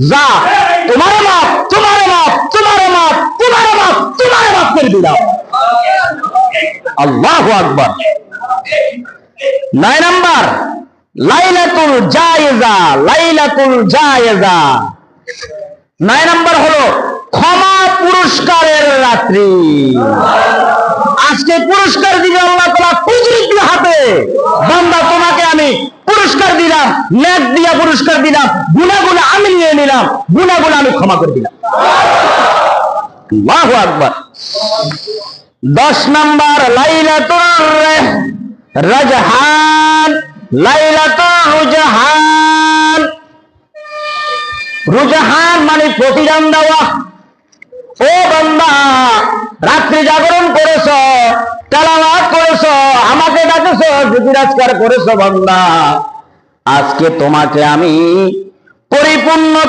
যা তোমার মাপ, তোমার মাপ, তোমার মাপ, তোমার মাপ, তোমার মাপ করে দিলাম। আল্লাহু আকবার। 9 নাম্বার লাইলাতুল জায়েজা। লাইলাতুল জায়েজা 9 নাম্বার হলো ক্ষমা পুরস্কারের রাত্রি। আজকে পুরস্কার দিবে আল্লাহ তাআলা কুদরতি হাতে। বান্দা তোমাকে আমি পুরস্কার দিলাম, নেক দিয়া পুরস্কার দিলাম, গুনাহগুলো আমি নিয়ে নিলাম, গুনাহগুলো আমি ক্ষমা করে দিলাম। আল্লাহু আকবার। 10 নাম্বার লাইলাতুর রাজহান। লাইলাতুর রুজহান। রুজহান মানে প্রতিদান দেওয়া। ও বান্দা, রাত্রি জাগরণ করেছো, তেলাওয়াত করেছো, আমাকে ডাকেছো, জিকির আজকার করেছো, বান্দা আজকে তোমাকে আমি পরিপূর্ণ